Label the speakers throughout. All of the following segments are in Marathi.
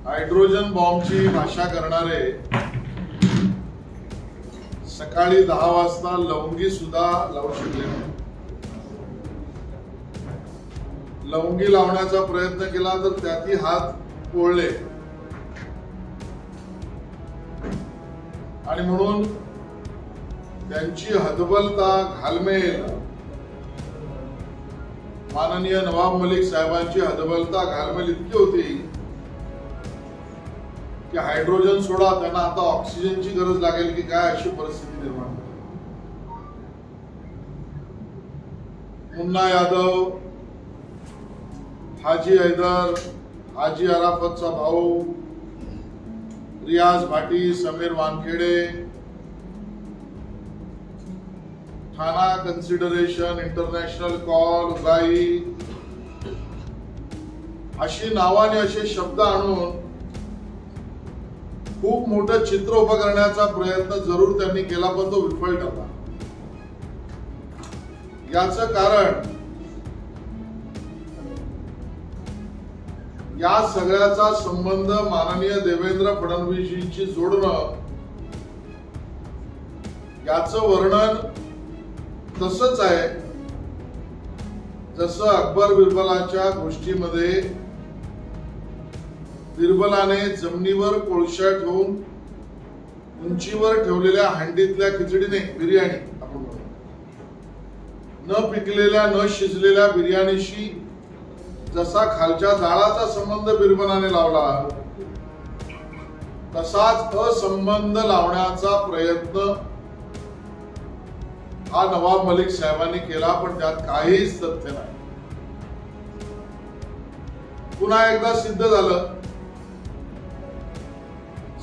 Speaker 1: हायड्रोजन बॉम्बची भाषा करणारे सकाळी 10 वाजता लवंगी सुद्धा लावू शकले नाही. लवंगी लावण्याचा प्रयत्न केला तर त्यातही हात पोळले आणि म्हणून त्यांची हतबलता घालमेल माननीय नवाब मलिक साहेबांची हतबलता घालमेल इतकी होती की हायड्रोजन सोडा, त्यांना आता ऑक्सिजनची गरज लागेल की काय अशी परिस्थिती निर्माण झाली. मुन्ना यादव, हाजी हैदर, हाजी अराफतचा भाऊ, रियाज भाटी, समीर वानखेडे, ठाणा कन्सिडरेशन, इंटरनॅशनल कॉल, उगाई अशी नावाने असे शब्द आणून खूप मोठं चित्र उभं करण्याचा प्रयत्न जरूर त्यांनी केला, पण तो विफल ठरला. याचं कारण या सगळ्याचा संबंध माननीय देवेंद्र फडणवीसजींशी जोडणं, याचं वर्णन तसंच आहे जसं अकबर बिरबलाच्या गोष्टीमध्ये बिरबलाने जमिनीवर कोळशा ठेवून उंचीवर ठेवलेल्या हंडीतल्या खिचडीने, बिर्याणी आपण म्हणतो, न पिकलेल्या न शिजलेल्या बिर्याणीशी जसा खालच्या जाळाचा संबंध बिरबलाने लावला, तसाच असंबंध लावण्याचा प्रयत्न हा नवाब मलिक साहेबांनी केला, पण त्यात काहीच तथ्य नाही. पुन्हा एकदा सिद्ध झालं,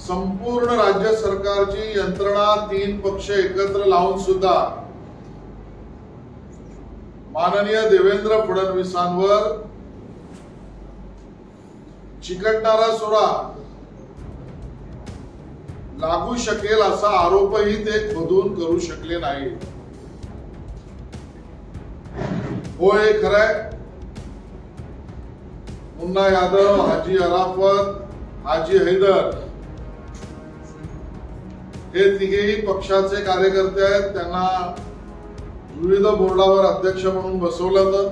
Speaker 1: संपूर्ण राज्य सरकारची यंत्रणा 3 पक्ष एकत्र लावून सुद्धा माननीय देवेंद्र फडणवीसांवर चिकटणारा सोरा लागू शकेल असा आरोपही ते खोदून करू शकले नाही. होय, खरंय, मुन्ना यादव, हाजी अराफत, हाजी हैदर हे तिघेही पक्षाचे कार्यकर्ते आहेत. त्यांना विविध बोर्डावर अध्यक्ष म्हणून बसवलं. तर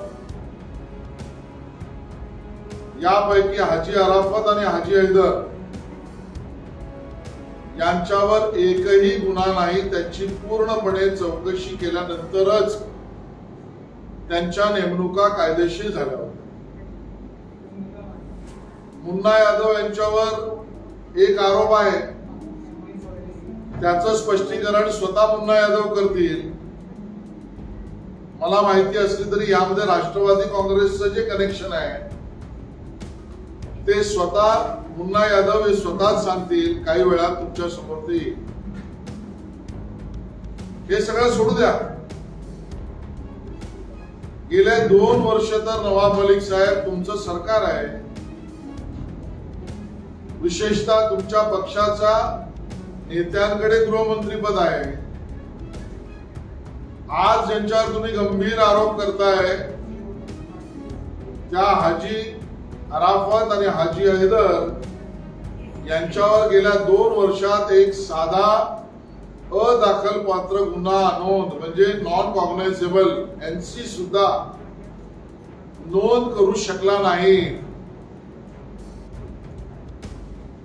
Speaker 1: यापैकी हाजी अराफत आणि हाजी हैदर यांच्यावर एकही गुन्हा नाही. त्यांची पूर्णपणे चौकशी केल्यानंतरच त्यांच्या नेमणुका कायदेशीर झाल्या होत्या. मुन्ना यादव यांच्यावर एक आरोप आहे, त्याचं स्पष्टीकरण स्वतः मुन्ना यादव करतील. मला माहिती असली तरी यामध्ये राष्ट्रवादी काँग्रेसचं जे कनेक्शन आहे ते स्वतः मुन्ना यादव हे स्वतःच सांगतील. काही वेळा तुमच्या समोर ते येईल. हे सगळं सोडू द्या. गेले 2 वर्ष तर नवाब मलिक साहेब तुमचं सरकार आहे, विशेषतः तुमच्या पक्षाच्या नेत्यांकडे गृहमंत्रीपद आहे. आज ज्यांच्यावर तुम्ही गंभीर आरोप करताय त्या हाजी अराफत आणि हाजी हैदर यांच्यावर गेल्या 2 वर्षात एक साधा अदाखलपात्र गुन्हा नोंद म्हणजे नॉन कॉग्नायझेबल एनसी सुद्धा नोंद करू शकला नाही.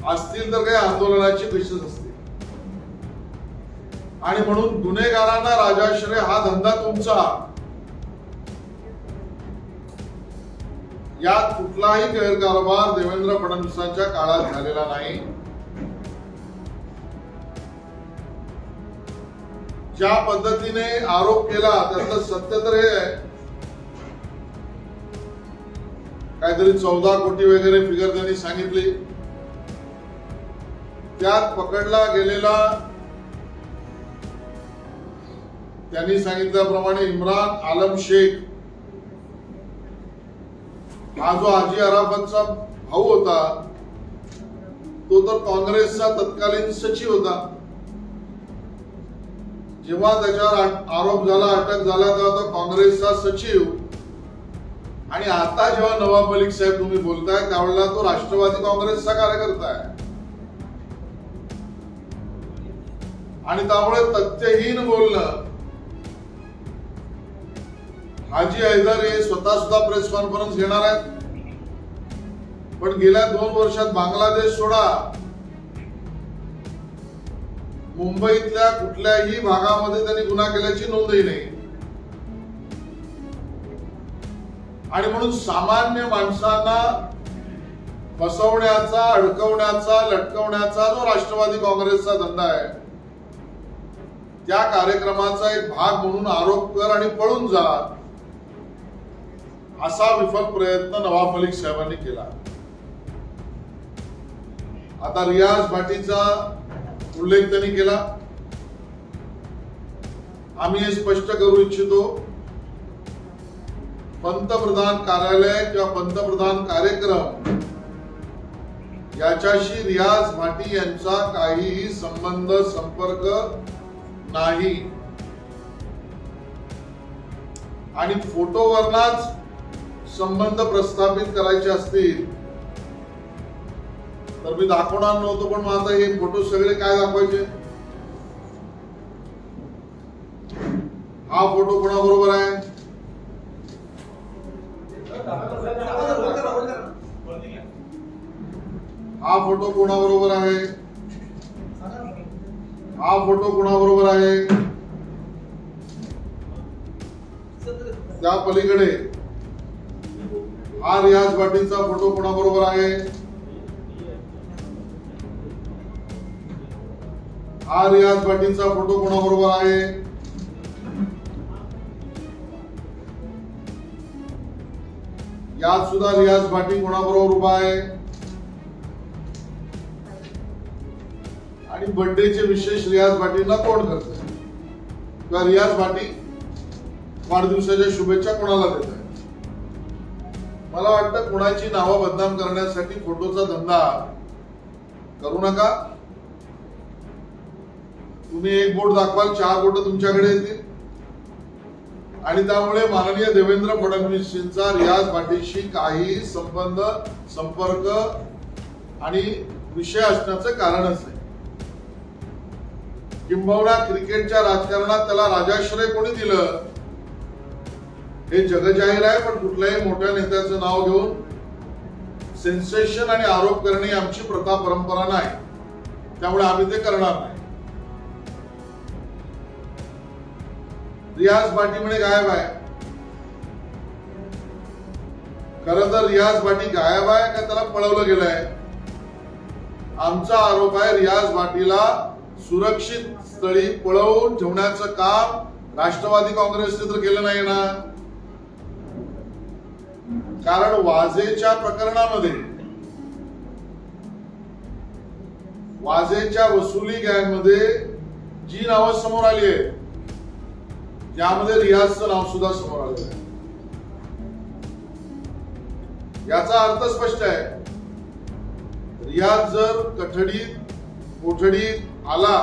Speaker 1: असतील तर काही आंदोलनाची पेशच असते. आणि म्हणून गुन्हेगारांना राजाश्रय हा धंदा तुमचा. यात कुठलाही गैरकारभार देवेंद्र फडणवीसांच्या काळात झालेला नाही. ज्या पद्धतीने आरोप केला त्यातलं सत्य तर हे आहे, काहीतरी 14 कोटी वगैरे फिगर त्यांनी सांगितली. त्यात पकडला गेलेला त्यांनी सांगितल्याप्रमाणे इम्रान आलम शेख हा जो हाजी अराफतचा भाऊ होता तो तर काँग्रेसचा तत्कालीन सचिव होता. जेव्हा त्याच्यावर आरोप झाला, अटक झाला, तेव्हा तो काँग्रेसचा सचिव आणि आता जेव्हा नवाब मलिक साहेब तुम्ही बोलताय त्यावेळेला तो राष्ट्रवादी काँग्रेसचा कार्यकर्ता आहे आणि त्यामुळे तथ्यहीन बोलणं. हाजी हैदर हे स्वतः सुद्धा प्रेस कॉन्फरन्स घेणार आहेत, पण गेल्या 2 वर्षात बांगलादेश सोडा, मुंबईतल्या कुठल्याही भागामध्ये त्यांनी गुन्हा केल्याची नोंदही नाही. आणि म्हणून सामान्य माणसांना फसवण्याचा, अडकवण्याचा, लटकवण्याचा जो राष्ट्रवादी काँग्रेसचा धंदा आहे, त्या कार्यक्रमाचा एक भाग म्हणून आरोप कर आणि पळून जा, असा विफल प्रयत्न नवाब मलिक साहेबांनी केला. आता रियाज भाटीचा उल्लेख त्यांनी केला. आम्ही हे स्पष्ट करू इच्छितो, पंतप्रधान कार्यालय किंवा पंतप्रधान कार्यक्रम याच्याशी रियाज भाटी यांचा काहीही संबंध, संपर्क नाही. आणि फोटोवरनाच संबंध प्रस्थापित करायचे असतील तर मी दाखवणार नव्हतो, पण मग आता हे फोटो सगळे काय दाखवायचे? हा फोटो कोणाबरोबर आहे? हा फोटो कोणाबरोबर आहे? हा फोटो कोणाबरोबर आहे? त्या पलीकडे हा रियाज भाटीचा फोटो कोणाबरोबर आहे? हा रियाज भाटीचा फोटो कोणाबरोबर आहे? यात सुद्धा रियाज भाटी कोणाबरोबर उभा आहे? आणि बर्थडेचे विशेष रियाज भाटींना कोण करते किंवा रियाज भाटी वाढदिवसाच्या शुभेच्छा कोणाला देत आहे? मला वाटतं कोणाची नावं बदनाम करण्यासाठी फोटोचा धंदा करू नका. तुम्ही एक बोट दाखवाल, 4 बोट तुमच्याकडे येतील. आणि त्यामुळे माननीय देवेंद्र फडणवीसजींचा रियाज भाटीशी काही संबंध, संपर्क आणि विषय असण्याचं कारणच नाही. किंबहुना क्रिकेटच्या राजकारणात त्याला राजाश्रय कोणी दिलं हे जगजाहीर आहे, पण कुठल्याही मोठ्या नेत्याचं नाव घेऊन सेन्सेशन आणि आरोप करणे आमची प्रथा परंपरा नाही, त्यामुळे आम्ही ते करणार नाही. रियाज भाटी म्हणे गायब आहे. खरं तर रियाज भाटी गायब आहे का त्याला पळवलं गेलंय? आमचा आरोप आहे रियाज भाटीला सुरक्षित स्थळी पळवून ठेवण्याचं काम राष्ट्रवादी काँग्रेसने तर केलं नाही ना. कारण वाझेच्या प्रकरणामध्ये, वाझेच्या वसुली गँगमध्ये जी नावं समोर आली आहेत त्यामध्ये रियाजचं नाव सुद्धा समोर आलेलं आहे. याचा अर्थ स्पष्ट आहे, रियाज जर कोठडीत आला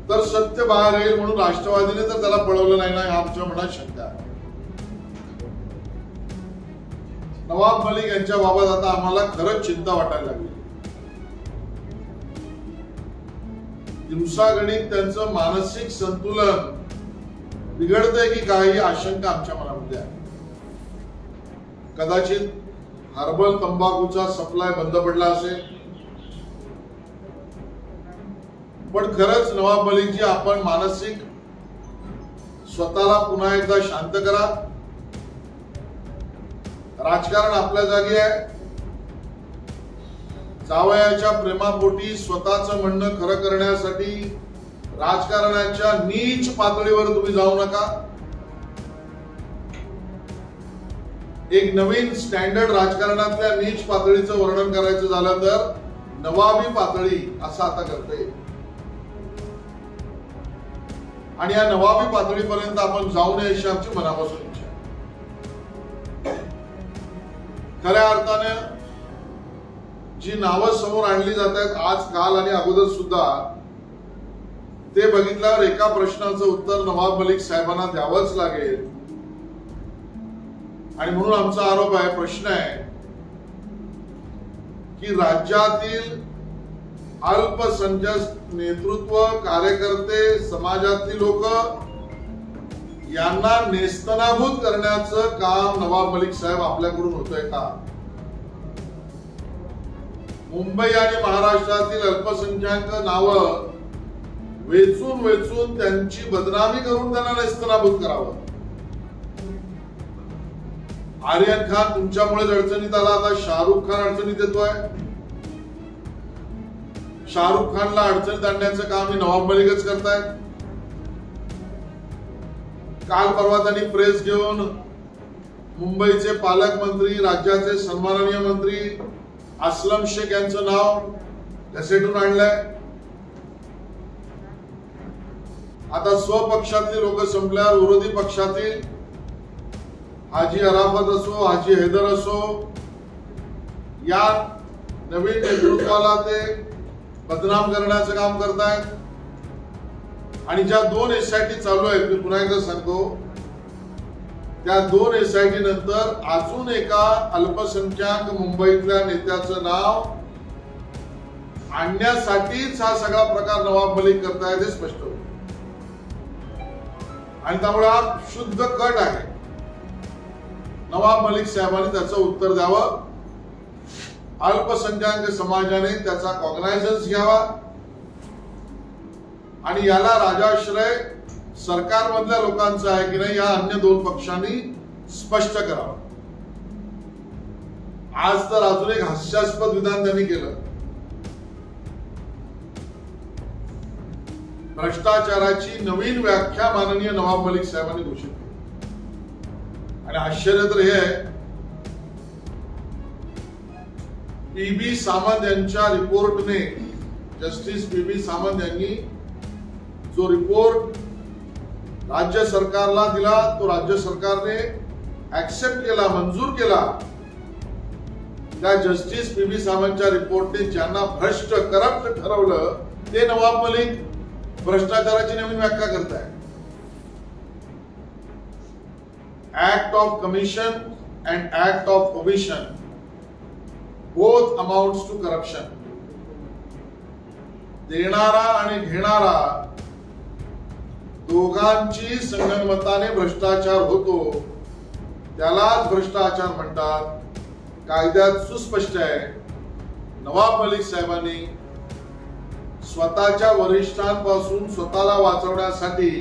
Speaker 1: तर सत्य बाहेर येईल, म्हणून राष्ट्रवादीने तर त्याला पळवलं नाही ना, आमच्या मनात शंका आहे. नवाब मलिक यांच्या बाबत आता आम्हाला खरंच चिंता वाटायला लागली. दिवसागणिक त्यांचं मानसिक संतुलन बिघडतंय की काही आशंका आमच्या मनामध्ये आहे. कदाचित हर्बल तंबाखूचा सप्लाय बंद पडला असेल, पण खरंच नवाब मलिकजी, आपण मानसिक स्वतःला पुन्हा एकदा शांत करा. राजकारण आपल्या जागी आहे. जावयाच्या प्रेमापोटी स्वतःचं म्हणणं खरं करण्यासाठी राजकारणाच्या नीच पातळीवर तुम्ही जाऊ नका. एक नवीन स्टँडर्ड राजकारणातल्या नीच पातळीचं वर्णन करायचं झालं तर नवाबी पातळी असं आता करते. आणि या नवाबी पातळीपर्यंत आपण जाऊ नये अशी आमची मनापासून इच्छा आहे. खऱ्या अर्थाने जी नावं समोर आणली जात आहेत आज, काल आणि अगोदर सुद्धा, ते बघितल्यावर एका प्रश्नाचं उत्तर नवाब मलिक साहेबांना द्यावंच लागेल आणि म्हणून आमचा आरोप आहे, प्रश्न आहे की राज्यातील अल्पसंख्याक नेतृत्व, कार्यकर्ते, समाजातली लोक यांना नेस्तनाभूत करण्याचं काम नवाब मलिक साहेब आपल्याकडून होतंय का? मुंबई आणि महाराष्ट्रातील अल्पसंख्याक नावं वेचून वेचून त्यांची बदनामी करून त्यांना नेस्तनाभूत करावं. आर्यन खान तुमच्यामुळेच अडचणीत आला, आता शाहरुख खान अडचणीत येतोय. शाहरुख खानला अडचणीत आणण्याचं काम हे नवाब मलिकच करतायत. काल परवा त्यांनी प्रेस घेऊन मुंबईचे पालकमंत्री, राज्याचे सन्माननीय मंत्री अस्लम शेख यांचं नाव कॅसेटून आणलंय. आता स्वपक्षातली लोक संपल्यावर विरोधी पक्षातील हाजी अराफत असो, हाजी हैदर असो, या नवीन नेतृत्वाला ते बदनाम करण्याचं काम करतायत. आणि ज्या 2 SIT चालू आहेत, मी पुन्हा एकदा सांगतो, त्या 2 SIT नंतर अजून एका अल्पसंख्याक मुंबईतल्या नेत्याचं नाव आणण्यासाठीच हा सगळा प्रकार नवाब मलिक करतायत हे स्पष्ट होतं. आणि त्यामुळे हा शुद्ध कट आहे. नवाब मलिक साहेबांनी त्याचं उत्तर द्यावं. अल्पसंख्याक समाजाने त्याचा कॉग्नायझन्स घ्यावा आणि याला राजाश्रय सरकारमधल्या लोकांचा आहे की नाही, या अन्य 2 पक्षांनी स्पष्ट करावं. आज तर अजून एक हास्यास्पद विधान त्यांनी केलं. भ्रष्टाचाराची नवीन व्याख्या माननीय नवाब मलिक साहेबांनी घोषित केली. आणि आश्चर्य तर हे आहे, पी.बी. सामंत यांच्या रिपोर्टने, जस्टिस पी.बी. सामंत यांनी जो रिपोर्ट राज्य सरकारला दिला, तो राज्य सरकारने ऍक्सेप्ट केला, मंजूर केला. त्या जस्टिस पी.बी. सामंतच्या रिपोर्टने ज्यांना भ्रष्ट, करप्ट ठरवलं, ते नवाब मलिक भ्रष्टाचाराची नवीन व्याख्या करताय. Act of commission and act of omission both amounts to corruption. देणारा आणि घेणारा दोघांची संगनमताने भ्रष्टाचार होतो, त्यालाच भ्रष्टाचार म्हणतात. कायद्यात सुस्पष्ट आहे. नवाब मलिक साहेबांनी स्वतःच्या वरिष्ठांपासून स्वतःला वाचवण्यासाठी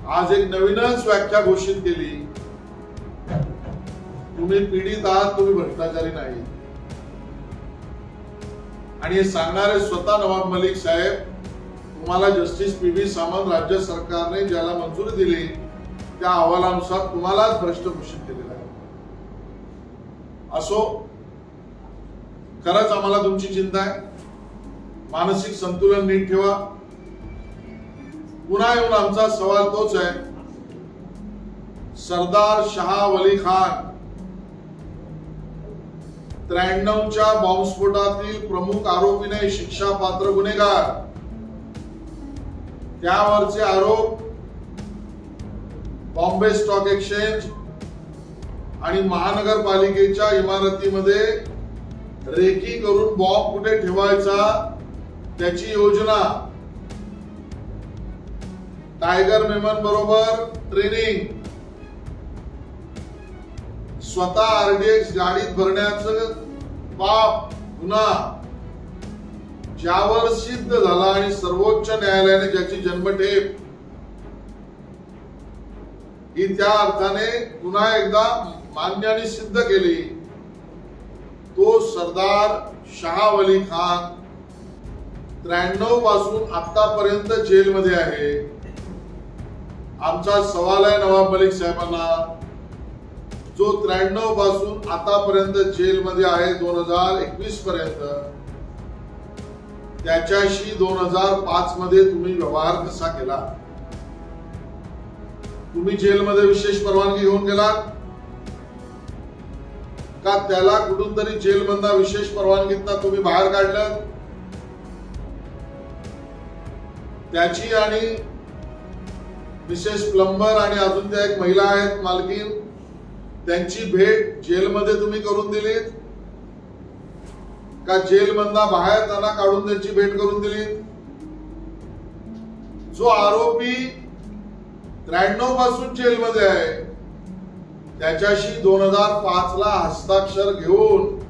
Speaker 1: आज एक नवीनच व्याख्या घोषित केली. तुम्ही पीडित आहात, तुम्ही भ्रष्टाचारी नाही. आणि हे सांगणारे स्वतः नवाब मलिक साहेब. तुम्हाला जस्टिस पी.बी. सामंत राज्य सरकारने ज्याला मंजुरी दिली त्या अहवालानुसार तुम्हालाच भ्रष्ट घोषित केलेला आहे. असो, खरंच आम्हाला तुमची चिंता आहे. मानसिक संतुलन नीट ठेवा. पुन्हा येऊन आमचा सवाल तोच आहे, सरदार शाह वली खान 93च्या बॉम्बस्फोटातील प्रमुख आरोपी नाही, शिक्षापात्र गुन्हेगार. त्यावरचे आरोप बॉम्बे स्टॉक एक्सचेंज आणि महानगरपालिकेच्या इमारतीमध्ये रेकी करून बॉम्ब कुठे ठेवायचा त्याची योजना, टायगर मेमन बरोबर ट्रेनिंग, स्वतः RDX गाडीत भरण्याचं पाप, गुन्हा ज्यावर सिद्ध झाला आणि सर्वोच्च न्यायालयाने ज्याची जन्मठेप ही त्या अर्थाने पुन्हा एकदा मान्य आणि सिद्ध केली. तो सरदार शाह वली खान 93 पासून आतापर्यंत जेलमध्ये आहे. आमचा सवाल आहे नवाब मलिक साहेबांना, जो 93 पासून आतापर्यंत जेलमध्ये आहे 2021 पर्यंत, त्याच्याशी 2005 मध्ये तुम्ही व्यवहार कसा केला? तुम्ही जेलमध्ये विशेष परवानगी घेऊन गेलात का? त्याला कुठून तरी जेलमधून विशेष परवानगीतनं तुम्ही बाहेर काढलं? त्याची आणि मिसेस प्लंबर आणि अजून त्या एक महिला आहेत मालकीन, त्यांची भेट जेलमध्ये तुम्ही करून दिलीत का जेलमधनं बाहेर त्यांना काढून त्यांची भेट करून दिलीत? जो आरोपी 93 पासून जेलमध्ये आहे त्याच्याशी 2005 ला हस्ताक्षर घेऊन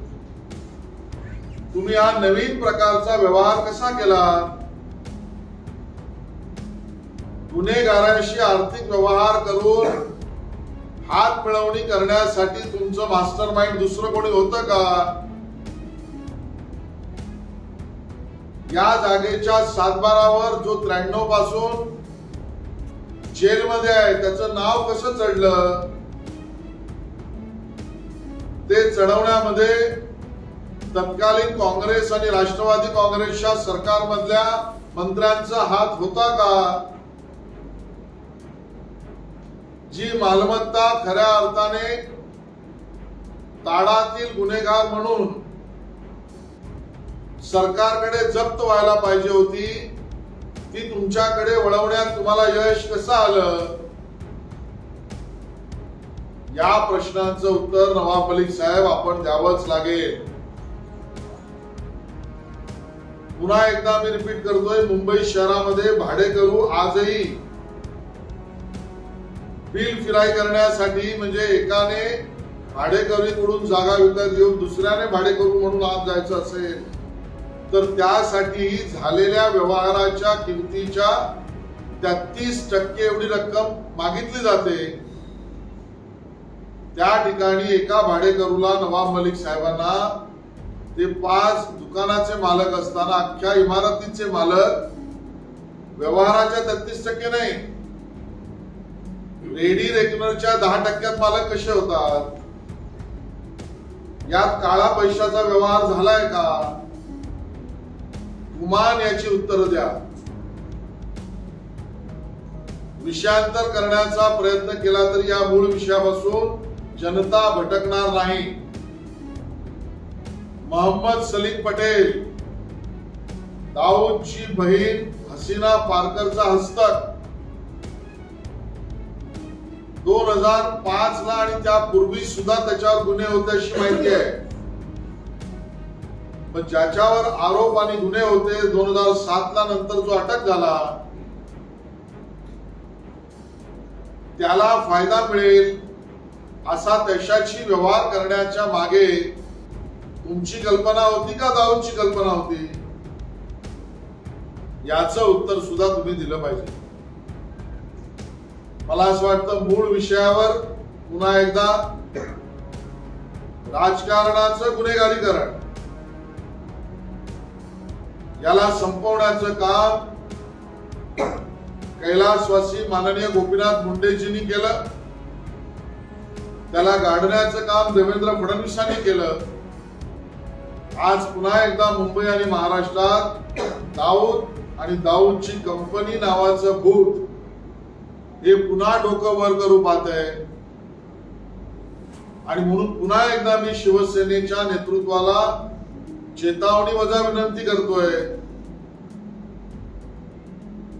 Speaker 1: तुम्ही हा नवीन प्रकारचा व्यवहार कसा केला? गुन्हेगारांशी आर्थिक व्यवहार करून हात मिळवणी करण्यासाठी तुमचं मास्टर माइंड दुसरं कोणी होतं का? या जागेच्या सातबारावर जो 93 पासून जेलमध्ये आहे त्याचं नाव कसं चढलं? ते चढवण्यामध्ये तत्कालीन काँग्रेस आणि राष्ट्रवादी काँग्रेसच्या सरकारमधल्या मंत्र्यांचा हात होता का? जी मालमत्ता खऱ्या अर्थाने ताडातील गुन्हेगार म्हणून सरकारकडे जप्त व्हायला पाहिजे होती ती तुमच्याकडे वळवण्यात तुम्हाला यश कसं आलं? या प्रश्नांचं उत्तर नवाब मलिक साहेब आपण द्यावंच लागेल. पुन्हा एकदा मी रिपीट करतोय, मुंबई शहरामध्ये भाडेकरू आजही बिल फिराई करण्यासाठी म्हणजे एकाने भाडेकरूकडून जागा विकत घेऊन दुसऱ्याने भाडेकरू म्हणून आत जायचं असेल तर त्यासाठी झालेल्या व्यवहाराच्या किमतीच्या 33% एवढी रक्कम मागितली जाते. त्या ठिकाणी एका भाडेकरूला नवाब मलिक साहेबांना ते 5 दुकानाचे मालक असताना अख्ख्या इमारतीचे मालक व्यवहाराच्या 33% नाही, रेडी रेकनरच्या 10% मालक कसे होतात? यात काळा पैशाचा व्यवहार झालाय का? गुमान याची उत्तर द्या. विषयांतर करण्याचा प्रयत्न केला तरी या मूळ विषयापासून जनता भटकणार नाही. मोहम्मद सलीम पटेल, दाऊदची बहीण हसीना पारकरचा हस्तक 2005 ला आणि त्यापूर्वी सुद्धा त्याच्यावर गुन्हे होते अशी माहिती आहे. पण ज्याच्यावर आरोप आणि गुन्हे होते 2007 ला नंतर जो अटक झाला त्याला फायदा मिळेल असा त्याच्याशी व्यवहार करण्याच्या मागे तुमची कल्पना होती का दाऊदची कल्पना होती? याचं उत्तर सुद्धा तुम्ही दिलं पाहिजे. मला असं वाटतं मूळ विषयावर पुन्हा एकदा राजकारणाचं गुन्हेगारीकरण याला संपवण्याचं काम कैलासवासी माननीय गोपीनाथ मुंडेजींनी केलं. त्याला गाडण्याचं काम देवेंद्र फडणवीसांनी केलं. आज पुन्हा एकदा मुंबई आणि महाराष्ट्रात दाऊद आणि दाऊदची कंपनी नावाचं भूत हे पुन्हा डोकं वर करू पाहत आहे. आणि म्हणून पुन्हा एकदा मी शिवसेनेच्या नेतृत्वाला चेतावणी वजा विनंती करतोय,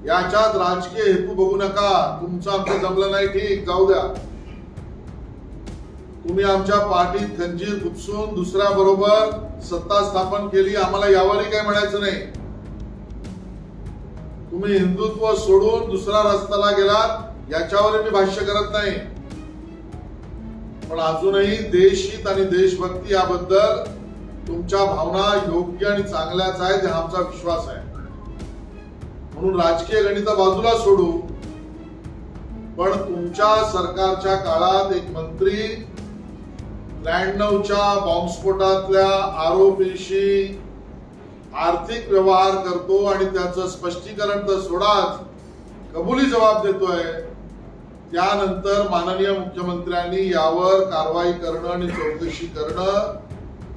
Speaker 1: याच्यात राजकीय हेतू बघू नका. तुमचं आमचं जमलं नाही, ठीक, जाऊ द्या. तुम्ही आमच्या पाठीत खंजीर खुपसून दुसऱ्या बरोबर सत्ता स्थापन केली, आम्हाला यावरही काही म्हणायचं नाही. तुम्ही हिंदुत्व सोडून दुसऱ्या रस्त्याला गेलात याच्यावर मी भाष्य करत नाही. पण अजूनही देशहित आणि देशभक्ती याबद्दल तुमच्या भावना योग्य आणि चांगल्याच आहेत हा आमचा विश्वास आहे. म्हणून राजकीय गणित बाजूला सोडू, पण तुमच्या सरकारच्या काळात एक मंत्री 93च्या बॉम्बस्फोटातल्या आरोपीशी आर्थिक व्यवहार करतो आणि त्याचं स्पष्टीकरण तर सोडाच, कबुली जबाब देतोय. त्यानंतर माननीय मुख्यमंत्र्यांनी यावर कारवाई करणं आणि चौकशी करणं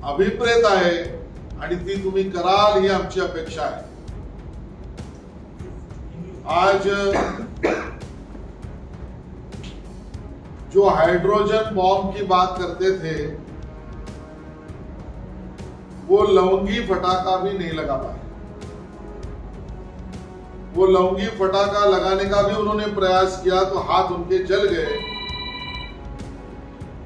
Speaker 1: अभिप्रेत आहे आणि ती तुम्ही कराल ही आमची अपेक्षा आहे. आज जो हाइड्रोजन बॉम्ब की बात करते थे वो लौंगी फटाका भी नहीं लगा पाए. वो लौंगी फटाका लगाने का भी उन्होंने प्रयास किया तो हाथ उनके जल गए.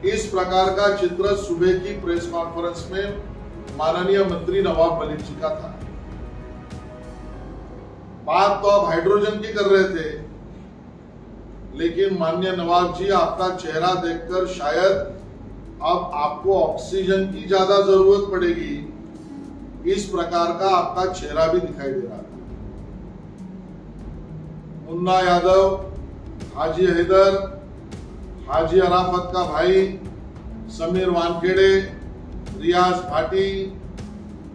Speaker 1: इस प्रकार का चित्र सुबह की प्रेस कॉन्फ्रेंस में माननीय मंत्री नवाब मलिक जी का था। बात तो आप हाइड्रोजन की कर रहे थे, लेकिन माननीय नवाब जी, आपका चेहरा देखकर शायद अब आपको ऑक्सीजन की ज्यादा जरूरत पड़ेगी, इस प्रकार का आपका चेहरा भी दिखाई दे रहा था। मुन्ना यादव, हाजी हैदर, हाजी अराफत का भाई समीर वानखेड़े, रियाज भाटी,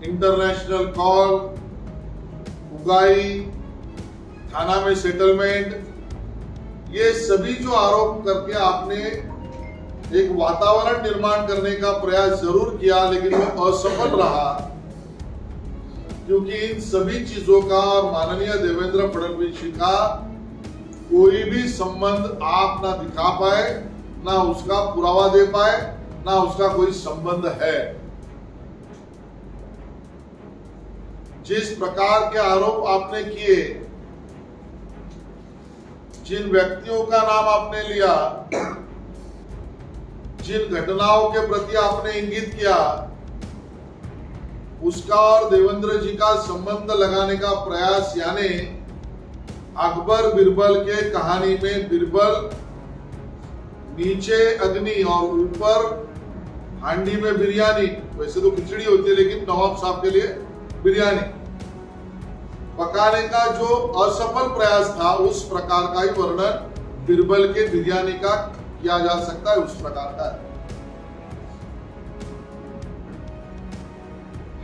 Speaker 1: इंटरनेशनल कॉल, उगाई, थाना में सेटलमेंट, ये सभी जो आरोप करके आपने एक वातावरण निर्माण करने का प्रयास जरूर किया, लेकिन वो असफल रहा, क्योंकि इन सभी चीजों का और माननीय देवेंद्र फडणवीस जी का कोई भी संबंध आप ना दिखा पाए, ना उसका पुरावा दे पाए, ना उसका कोई संबंध है। जिस प्रकार के आरोप आपने किए, जिन व्यक्तियों का नाम आपने लिया, जिन घटनाओं के प्रति आपने इंगित किया, उसका और देवेंद्र जी का संबंध लगाने का प्रयास, यानी अकबर बिरबल के कहानी में बिरबल नीचे अग्नि और ऊपर हांडी में बिरयानी, वैसे तो खिचड़ी होती है लेकिन नवाब साहब के लिए बिरयानी पकाने का जो असफल प्रयास था, उस प्रकार का ही वर्णन बिरबल के बिरयानी का किया जा सकता है, उस प्रकार का है।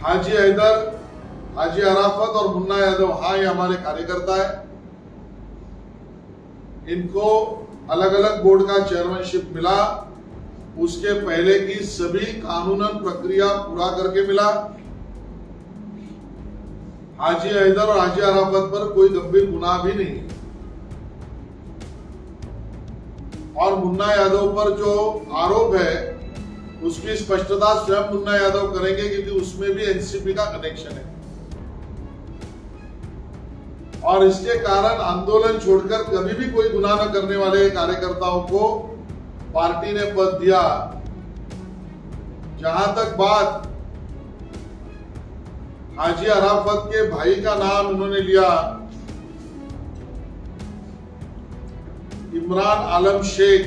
Speaker 1: हाजी हैदर, हाजी अराफत और मुन्ना यादव, हाँ, ये हमारे कार्यकर्ता है। इनको अलग अलग बोर्ड का चेयरमैनशिप मिला, उसके पहले की सभी कानूनन प्रक्रिया पूरा करके मिला। हाजी हैदर और हाजी अराफत पर कोई गंभीर गुनाह भी नहीं है, और मुन्ना यादव पर जो आरोप है उसकी स्पष्टता स्वयं मुन्ना यादव करेंगे, क्योंकि उसमें भी एनसीपी का कनेक्शन है, और इसके कारण आंदोलन छोड़कर कभी भी कोई गुनाह न करने वाले कार्यकर्ताओं को पार्टी ने पद दिया। जहां तक बात हाजी अराफत के भाई का नाम उन्होंने लिया, इमरान आलम शेख,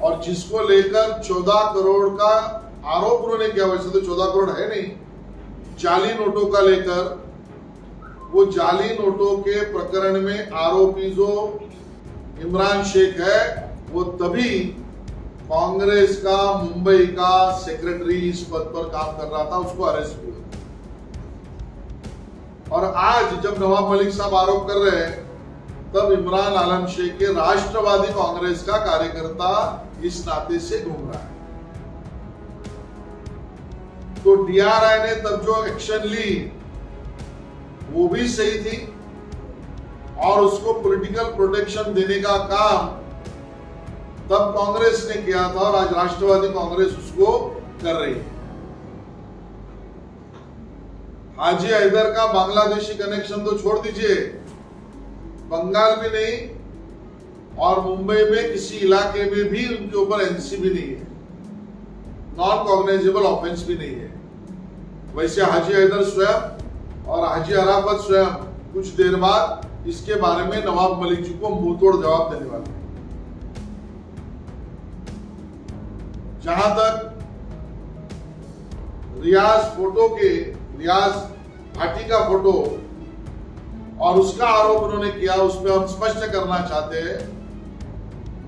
Speaker 1: और जिसको लेकर 14 करोड़ का आरोप उन्होंने किया, वैसे तो 14 करोड़ है नहीं, जाली नोटों का लेकर, वो जाली नोटों के प्रकरण में आरोपी जो इमरान शेख है, वो तभी कांग्रेस का मुंबई का सेक्रेटरी इस पद पर काम कर रहा था, उसको अरेस्ट हुआ। और आज जब नवाब मलिक साहब आरोप कर रहे हैं, तब इमरान आलम शेख के राष्ट्रवादी कांग्रेस का कार्यकर्ता इस नाते से घूम रहा है। तो डीआरआई ने तब जो एक्शन ली वो भी सही थी, और उसको पॉलिटिकल प्रोटेक्शन देने का काम तब कांग्रेस ने किया था, और आज राष्ट्रवादी कांग्रेस उसको कर रही है। हाजी हैदर का बांग्लादेशी कनेक्शन तो छोड़ दीजिए, बंगाल में नहीं और मुंबई में किसी इलाके में भी उनके ऊपर एनसीबी नहीं है, नॉन कॉग्नाइजेबल ऑफेंस भी नहीं है। वैसे हाजी हैदर स्वयं और हाजी अराफत स्वयं कुछ देर बाद इसके बारे में नवाब मलिक जी को मुंहतोड़ जवाब देने वाले हैं। जहां तक रियाज भाटी का फोटो और उसका आरोप उन्होंने किया, उसमें हम स्पष्ट करना चाहते हैं,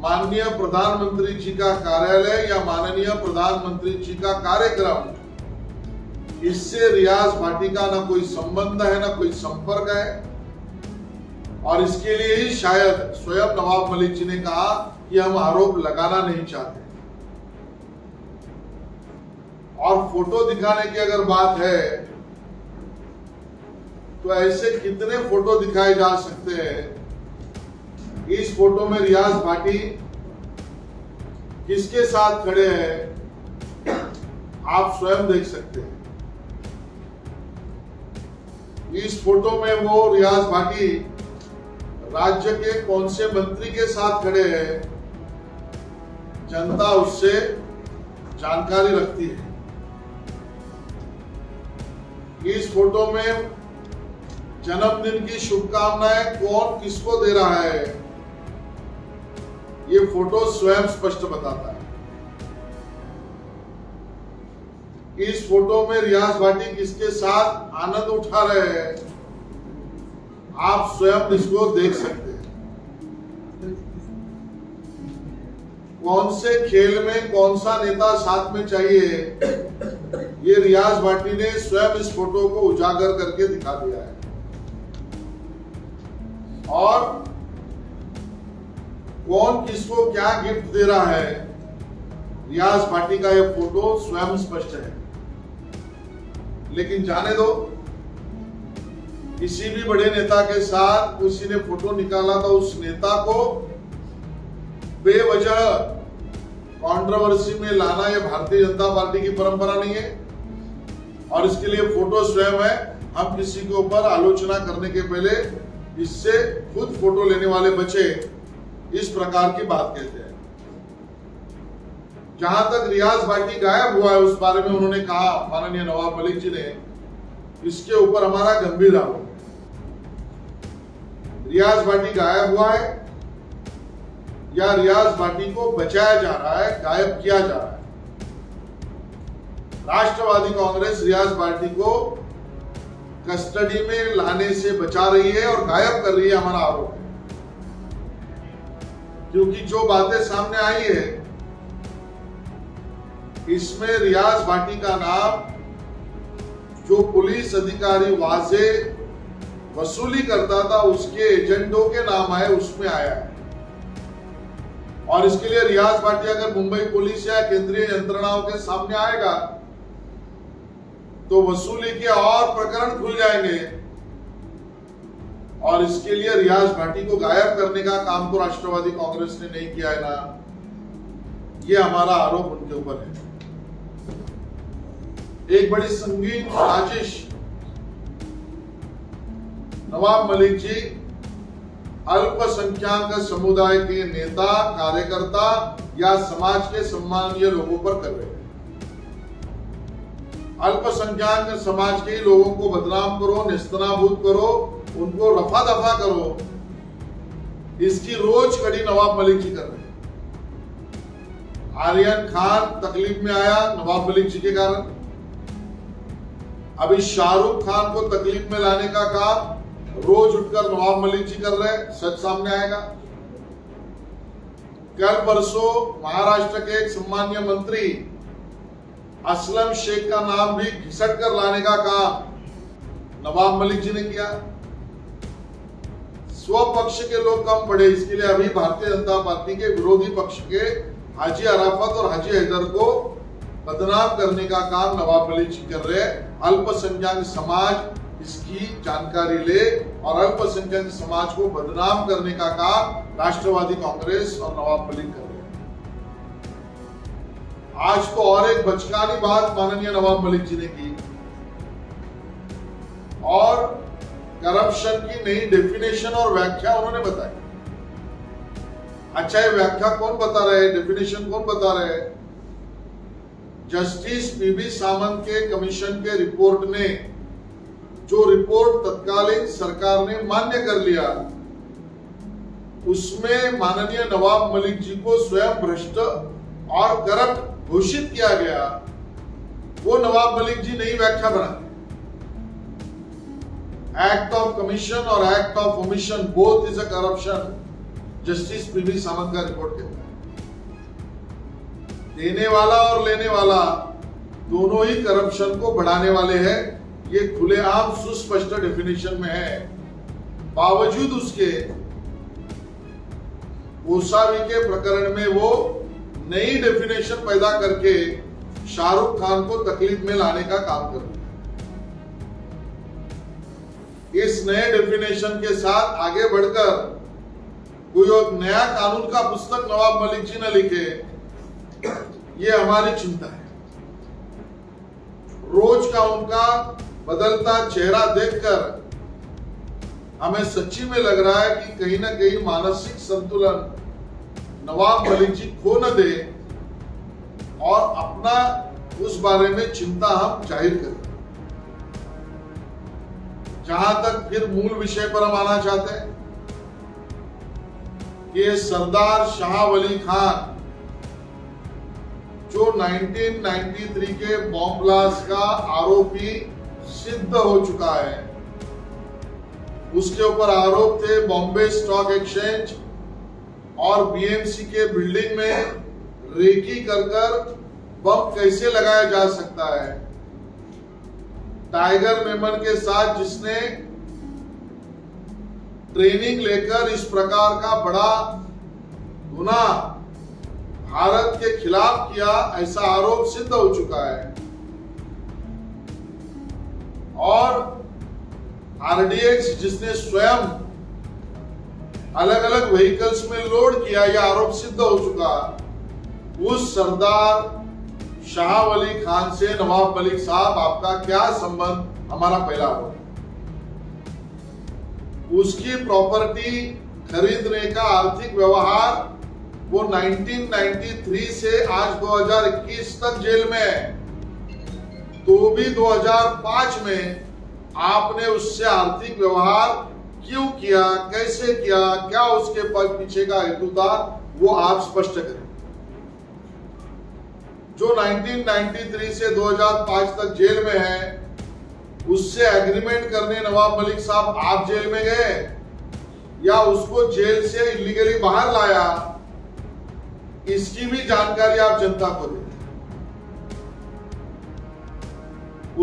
Speaker 1: माननीय प्रधानमंत्री जी का कार्यालय या माननीय प्रधानमंत्री जी का कार्यक्रम, इससे रियाज भाटी का ना कोई संबंध है ना कोई संपर्क है, और इसके लिए ही शायद स्वयं नवाब मलिक जी ने कहा कि हम आरोप लगाना नहीं चाहते। और फोटो दिखाने की अगर बात है तो ऐसे कितने फोटो दिखाए जा सकते हैं। इस फोटो में रियाज भाटी किसके साथ खड़े हैं आप स्वयं देख सकते हैं। इस फोटो में वो रियाज भाटी राज्य के कौन से मंत्री के साथ खड़े हैं जनता उससे जानकारी रखती है। इस फोटो में जन्मदिन की शुभकामनाएं कौन किसको दे रहा है, ये फोटो स्वयं स्पष्ट बताता है। इस फोटो में रियाज भाटी किसके साथ आनंद उठा रहे हैं, आप स्वयं इसको देख सकते हैं। कौन से खेल में कौन सा नेता साथ में चाहिए, ये रियाज भाटी ने स्वयं इस फोटो को उजागर करके दिखा दिया है। और कौन किसको क्या गिफ्ट दे रहा है, रियाज भाटी का यह फोटो स्वयं स्पष्ट है। लेकिन जाने दो, किसी भी बड़े नेता के साथ किसी ने फोटो निकाला तो उस नेता को बेवजह कंट्रोवर्सी में लाना यह भारतीय जनता पार्टी की परंपरा नहीं है। और इसके लिए फोटो स्वयं है। हम किसी के ऊपर आलोचना करने के पहले इससे खुद फोटो लेने वाले बचे, इस प्रकार की बात कहते हैं। जहां तक रियाज भाटी गायब हुआ है उस बारे में उन्होंने कहा, माननीय नवाब मलिक जी ने, इसके ऊपर हमारा गंभीर आरोप है। रियाज भाटी गायब हुआ है या रियाज भाटी को बचाया जा रहा है, गायब किया जा रहा है। राष्ट्रवादी कांग्रेस रियाज भाटी को कस्टडी में लाने से बचा रही है और गायब कर रही है, हमारा आरोप है। क्योंकि जो बातें सामने आई है इसमें रियाज भाटी का नाम, जो पुलिस अधिकारी वाजे वसूली करता था उसके एजेंटों के नाम आए, उसमें आया है। और इसके लिए रियाज भाटी अगर मुंबई पुलिस या केंद्रीय यंत्रणाओं के सामने आएगा तो वसूली के और प्रकरण खुल जाएंगे। और इसके लिए रियाज भाटी को गायब करने का काम तो राष्ट्रवादी कांग्रेस ने नहीं किया है ना, ये हमारा आरोप उनके ऊपर है। एक बड़ी संगीन साजिश नवाब मलिक जी अल्पसंख्यक समुदाय के नेता, कार्यकर्ता या समाज के सम्मानीय लोगों पर कर रहे हैं। अल्पसंख्यक समाज के लोगों को बदनाम करो, निस्तनाबूद करो, उनको रफा दफा करो, इसकी रोज कड़ी नवाब मलिक जी कर रहे हैं। आर्यन खान तकलीफ में आया नवाब मलिक जी के कारण। अभी शाहरुख खान को तकलीफ में लाने का काम रोज उठकर नवाब मलिक जी कर रहे हैं, सच सामने आएगा। कल परसों महाराष्ट्र के एक सम्मानीय मंत्री असलम शेख का नाम भी घिसट कर लाने का काम नवाब मलिक जी ने किया। स्वपक्ष के लोग कम पड़े, इसके लिए अभी भारतीय जनता पार्टी के विरोधी पक्ष के हाजी अराफत और हाजी हैदर को बदनाम करने का काम नवाब मलिक जी कर रहे हैं। अल्पसंख्यक समाज इसकी जानकारी ले और अल्पसंख्यक समाज को बदनाम करने का काम राष्ट्रवादी कांग्रेस और नवाब मलिक कर रहे हैं। आज तो और एक बचकानी बात माननीय नवाब मलिक जी ने की और करप्शन की नई डेफिनेशन और व्याख्या उन्होंने बताई। अच्छा, ये व्याख्या कौन बता रहे, डेफिनेशन कौन बता रहे? जस्टिस पीबी सामंत के कमीशन के रिपोर्ट ने, जो रिपोर्ट तत्कालीन सरकार ने मान्य कर लिया, उसमें माननीय नवाब मलिक जी को स्वयं भ्रष्ट और करप्ट घोषित किया गया। वो नवाब मलिक जी नई व्याख्या बनाते। एक्ट ऑफ कमीशन और act of omission both is a corruption, justice P B Samant का रिपोर्ट कहता है। देने वाला और लेने वाला दोनों ही करप्शन को बढ़ाने वाले हैं, ये खुलेआम सुस्पष्ट डेफिनेशन में है। बावजूद उसके गोसावी के प्रकरण में वो नई डेफिनेशन पैदा करके शाहरुख खान को तकलीफ में लाने का काम कर रहे हैं। इस नए डेफिनेशन के साथ आगे बढ़कर कोई और नया कानून का पुस्तक नवाब मलिक जी ने लिखे, ये हमारी चिंता है। रोज का उनका बदलता चेहरा देखकर हमें सच्ची में लग रहा है कि कहीं ना कहीं मानसिक संतुलन नवाब मलिक जी खो न दे, और अपना उस बारे में चिंता हम जाहिर करें। जहां तक फिर मूल विषय पर हम आना चाहते हैं कि सरदार शाह वली खान जो 1993 के बॉम्ब ब्लास्ट का आरोपी सिद्ध हो चुका है, उसके ऊपर आरोप थे बॉम्बे स्टॉक एक्सचेंज और बीएमसी के बिल्डिंग में रेकी कर बम कैसे लगाया जा सकता है। टाइगर मेमन के साथ जिसने ट्रेनिंग लेकर इस प्रकार का बड़ा गुनाह भारत के खिलाफ किया, ऐसा आरोप सिद्ध हो चुका है। और आरडीएक्स जिसने स्वयं अलग अलग व्हीकल्स में लोड किया, यह आरोप सिद्ध हो चुका। उस सरदार शाह वली खान से नवाब मलिक साहब आपका क्या संबंध? हमारा पहला आरोप, उसकी प्रॉपर्टी खरीदने का आर्थिक व्यवहार वो 1993 से आज 2021 तक जेल में है, तो भी 2005 में आपने उससे आर्थिक व्यवहार क्यों किया, कैसे किया, क्या उसके पीछे का हेतु था, वो आप स्पष्ट करें। जो 1993 से 2005 तक जेल में है, उससे एग्रीमेंट करने नवाब मलिक साहब आप जेल में गए या उसको जेल से इलीगली बाहर लाया, इसकी भी जानकारी आप जनता को दें।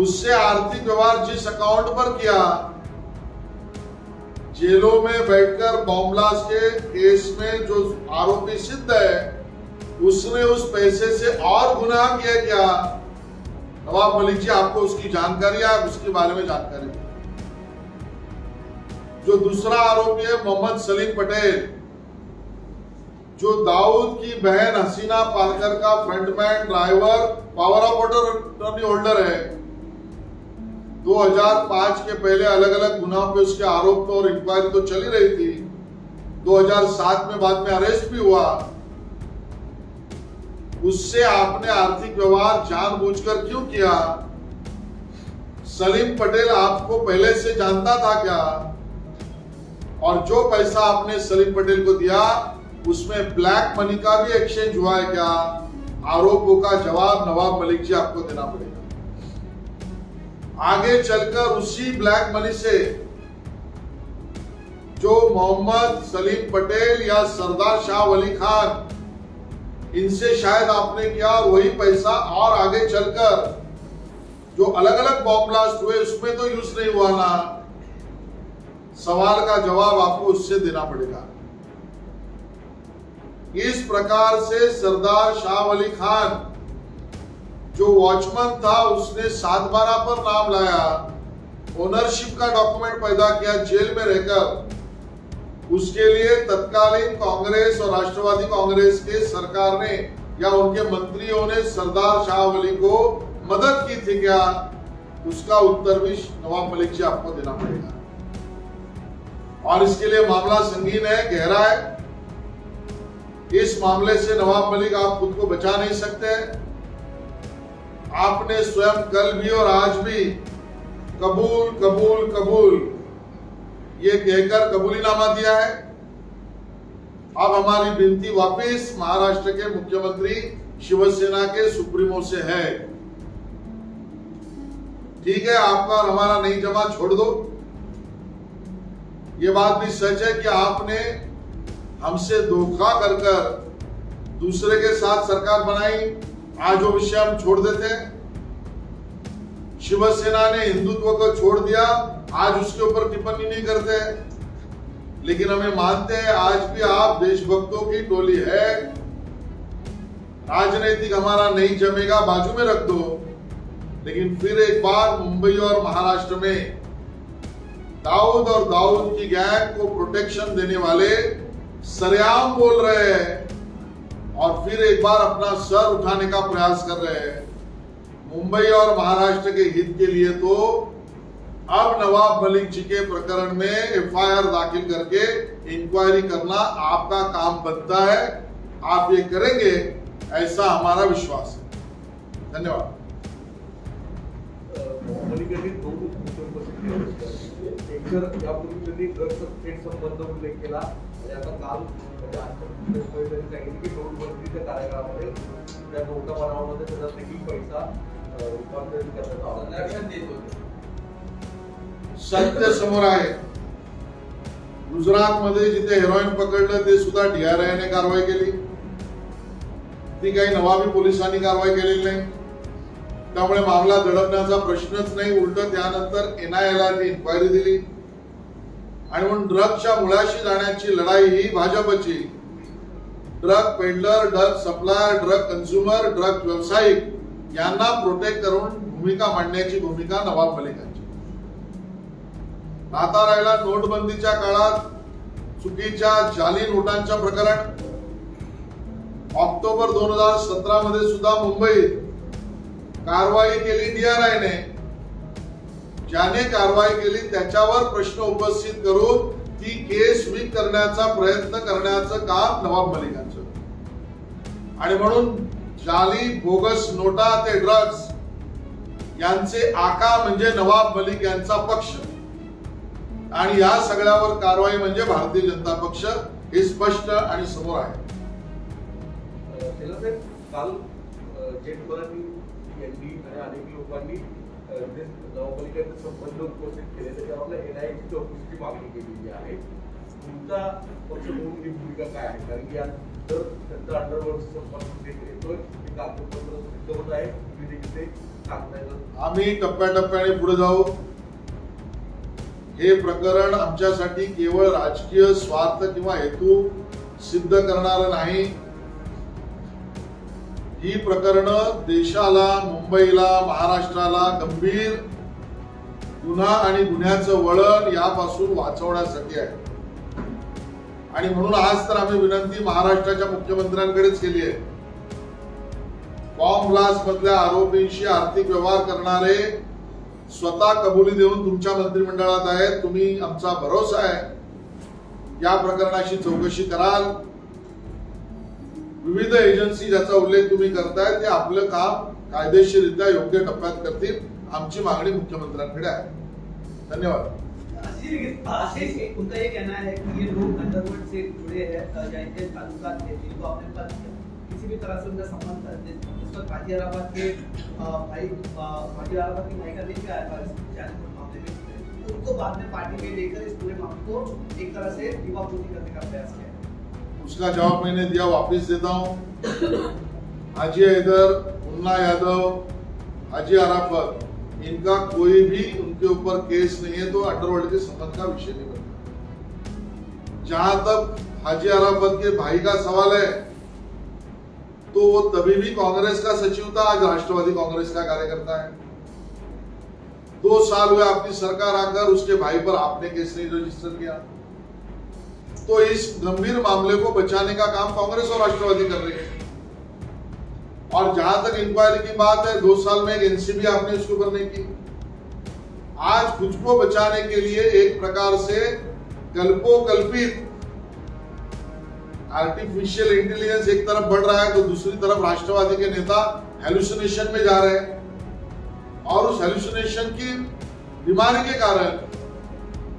Speaker 1: उससे आर्थिक व्यवहार जिस अकाउंट पर किया, जेलों में बैठकर बॉम्ब ब्लास्ट के केस में जो आरोपी सिद्ध है, उसने उस पैसे से और गुनाह किया क्या? नवाब मलिक जी, आपको उसकी जानकारी है, आप उसके बारे में जानकारी दें। जो दूसरा आरोपी है मोहम्मद सलीम पटेल, जो दाऊद की बहन हसीना पारकर का frontman, driver, power of attorney holder है। 2005 के पहले अलग अलग गुनाहों पे उसके आरोप और इंक्वायरी तो चली रही थी। 2007 में बाद में अरेस्ट भी हुआ। उससे आपने आर्थिक व्यवहार जानबूझकर क्यों किया? सलीम पटेल आपको पहले से जानता था क्या? और जो पैसा आपने सलीम पटेल को दिया, उसमें ब्लैक मनी का भी एक्सचेंज हुआ है क्या? आरोपों का जवाब नवाब मलिक जी आपको देना पड़ेगा। आगे चलकर उसी ब्लैक मनी से जो मोहम्मद सलीम पटेल या सरदार शाह वली खान, इनसे शायद आपने किया, और वही पैसा और आगे चलकर जो अलग अलग बॉम्ब ब्लास्ट हुए उसमें तो यूज नहीं हुआ ना। सवाल का जवाब आपको उससे देना पड़ेगा। इस प्रकार से सरदार शाह वली खान जो वॉचमैन था, उसने 7/12 पर नाम लाया, ओनरशिप का डॉक्यूमेंट पैदा किया जेल में रहकर। उसके लिए तत्कालीन कांग्रेस और राष्ट्रवादी कांग्रेस के सरकार ने या उनके मंत्रियों ने सरदार शाह वली को मदद की थी क्या? उसका उत्तर भी नवाब मलिक जी आपको देना पड़ेगा। और इसके लिए मामला संगीन है, गहरा है। इस मामले से नवाब मलिक आप खुद को बचा नहीं सकते। आपने स्वयं कल भी और आज भी कबूल कबूल कबूल ये कहकर कबूलीनामा दिया है। अब हमारी विनती वापिस महाराष्ट्र के मुख्यमंत्री शिवसेना के सुप्रीमो से है, ठीक है, आपका और हमारा नहीं जमा छोड़ दो। ये बात भी सच है कि आपने हमसे धोखा कर दूसरे के साथ सरकार बनाई। आज वो विषय हम छोड़ देते हैं। शिवसेना ने हिंदुत्व को छोड़ दिया, आज उसके ऊपर टिप्पणी नहीं करते, लेकिन हमें मानते हैं आज भी आप देशभक्तों की टोली है। राजनीतिक हमारा नहीं जमेगा, बाजू में रख दो, लेकिन फिर एक बार मुंबई और महाराष्ट्र में दाऊद और दाऊद की गैंग को प्रोटेक्शन देने वाले सरेआम बोल रहे हैं और फिर एक बार अपना सर उठाने का प्रयास कर रहे हैं। मुंबई और महाराष्ट्र के हित के लिए तो अब नवाब मलिक जी के प्रकरण में एफआईआर दाखिल करके इंक्वायरी करना आपका काम बनता है। आप ये करेंगे, ऐसा हमारा विश्वास है। धन्यवाद.
Speaker 2: अलीकडे दोन एक तर यापूर्वी त्यांनी ड्रग्सचा थेट संबंध उल्लेख केला आणि आता काल म्हणजे सांगितलं की नोटबंदीच्या कार्यकाळामध्ये त्या नोटा बनावामध्ये त्याचा देखील पैसा रूपांतरित करण्यात आला लक्षात देत होते.
Speaker 1: सत्य समोर आहे. गुजरात मध्ये जिथे हेरोईन पकडलं ते सुद्धा DRI ने कारवाई केली. ती काही नवाबी पोलिसांनी कारवाई केलेली नाही. त्यामुळे मामला दडपण्याचा प्रश्नच नाही. उलट त्यानंतर NIA ला ती इन्क्वायरी दिली आणि म्हणून ड्रगच्या मुळाशी जाण्याची लढाई ही भाजपची. Drug peddler, drug supplier, drug consumer, drug व्यावसायिक यांना प्रोटेक्ट करून भूमिका मांडण्याची भूमिका नवाब मलिकांची. आता राहिला नोटबंदीच्या काळात चुकीच्या जाली नोटांच्या प्रकरण. ऑक्टोबर 2017 मध्ये सुद्धा मुंबईत कारवाई केली DRI ने. ज्याने कारवाई केली त्याच्यावर प्रश्न उपस्थित करून ती केस वीक करण्याचा प्रयत्न करण्याचं काम नवाब मलिकांचं. आणि म्हणून जाली बोगस नोटा ते ड्रग्स यांचे आका म्हणजे नवाब मलिक यांचा पक्ष आणि या सगळ्यावर कारवाई म्हणजे भारतीय जनता पक्ष. हे स्पष्ट आणि समोर आहे.
Speaker 2: काल जेटमलांनी आणि अनेक लोकांनी नवाब मलिकांचे संबंध उपस्थित केले त्याच्यावर NIA ची चौकशीची मागणी केलेली आहे. तुमचा पक्ष म्हणून ही भूमिका काय आहे? कारण की जर त्यांचा अंडरवर्ल्ड संपर्क येतोय ते कागदपत्र सिद्ध होत आहे तुम्ही देखील ते सांगताय.
Speaker 1: आम्ही टप्प्याटप्प्याने पुढे जाऊ. हे प्रकरण आमच्यासाठी केवळ राजकीय स्वार्थ किंवा हेतू सिद्ध करणारं नाही. ही प्रकरणं देशाला, मुंबईला, महाराष्ट्राला गंभीर गुन्हा आणि गुन्ह्याचं वळण यापासून वाचवण्यासाठी आहे. आणि म्हणून आज तर आम्ही विनंती महाराष्ट्राच्या मुख्यमंत्र्यांकडेच केली आहे. बॉम्ब ब्लास्ट मधल्या आरोपींशी आर्थिक व्यवहार करणारे स्वतः कबुली देऊन तुमच्या मंत्रिमंडळात आहेत. तुम्ही आमचा भरोसा आहे. या प्रकरणाची चौकशी कराल. विविध एजन्सी ज्याचा उल्लेख तुम्ही करताय ते आपलं काम कायदेशीररित्या योग्य टप्प्यात करतील. आमची मागणी मुख्यमंत्र्यांकडे आहे. धन्यवाद.
Speaker 3: उनका ये कहना है कि ये लोग अंडरवर्ल्ड से जुड़े हैं या इनके ताल्लुकात हैं जिनको आपने पता किसी भी तरह से उनका संबंध है. इस वक्त हाजी अराफात के भाई हाजी अराफात की भाई का लेके आया था इस मामले में. उनको बाद में पार्टी में लेकर इस पूरे मामले को एक तरह से दीवारपूर्ति करने का प्रयास किया.
Speaker 1: उसका जवाब मैंने दिया, वापस देता हूं. हाजी हैदर, मुन्ना यादव, हाजी अराफत, इनका कोई भी उनके ऊपर केस नहीं है तो अंडरवर्ल्ड के संबंध का विषय नहीं बनता. जहां तक हाजी अराफत के भाई का सवाल है तो वो तभी भी कांग्रेस का सचिव था, आज राष्ट्रवादी कांग्रेस का कार्यकर्ता है. 2 साल हुए आपकी सरकार आकर, उसके भाई पर आपने केस नहीं रजिस्टर किया. तो इस गंभीर मामले को बचाने का काम कांग्रेस और राष्ट्रवादी कर रही है. और जहां तक इंक्वायरी की बात है, 2 साल में एक NCB आपने उसके ऊपर नहीं की. आज खुद को बचाने के लिए एक प्रकार से कल्पोकल्पित आर्टिफिशियल इंटेलिजेंस एक तरफ बढ़ रहा है तो दूसरी तरफ राष्ट्रवादी के नेता हेलुसिनेशन में जा रहे हैं. और उस हेलुसिनेशन की बीमारी के कारण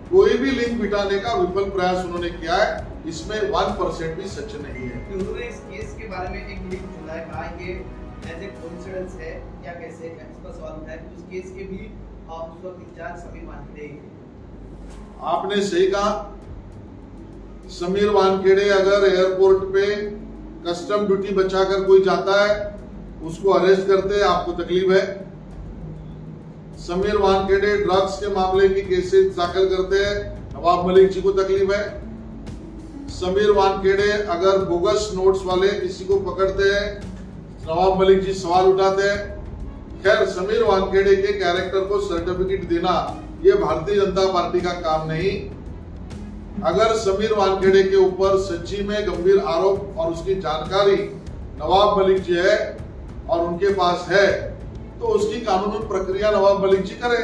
Speaker 1: कोई भी लिंक मिटाने का विफल प्रयास उन्होंने किया है. इसमें 1% भी सच नहीं है.
Speaker 3: उन्होंने इस केस के बारे में एक लिंक चुना है, कहा ये एज ए कोइंसिडेंस है या कैसे है, इस पर सवाल उठाया कि उस केस के भी उस वक्त इंचार्ज समीर वानखेड़े थे.
Speaker 1: आपने सही कहा. समीर वानखेड़े अगर एयरपोर्ट पे कस्टम ड्यूटी बचाकर कोई जाता है, उसको अरेस्ट करते हैं, आपको तकलीफ है. समीर वानखेड़े ड्रग्स के मामले की केसेस दाखिल करते हैं, नवाब मलिक जी को तकलीफ है. समीर वानखेड़े अगर बोगस नोट्स वाले किसी को पकड़ते हैं, नवाब मलिक जी सवाल उठाते हैं. खैर, समीर वानखेड़े के कैरेक्टर को सर्टिफिकेट देना ये भारतीय जनता पार्टी का काम नहीं. अगर समीर वानखेड़े के ऊपर सच्ची में गंभीर आरोप और उसकी जानकारी नवाब मलिक जी है और उनके पास है तो उसकी कानूनी प्रक्रिया नवाब मलिक जी करें.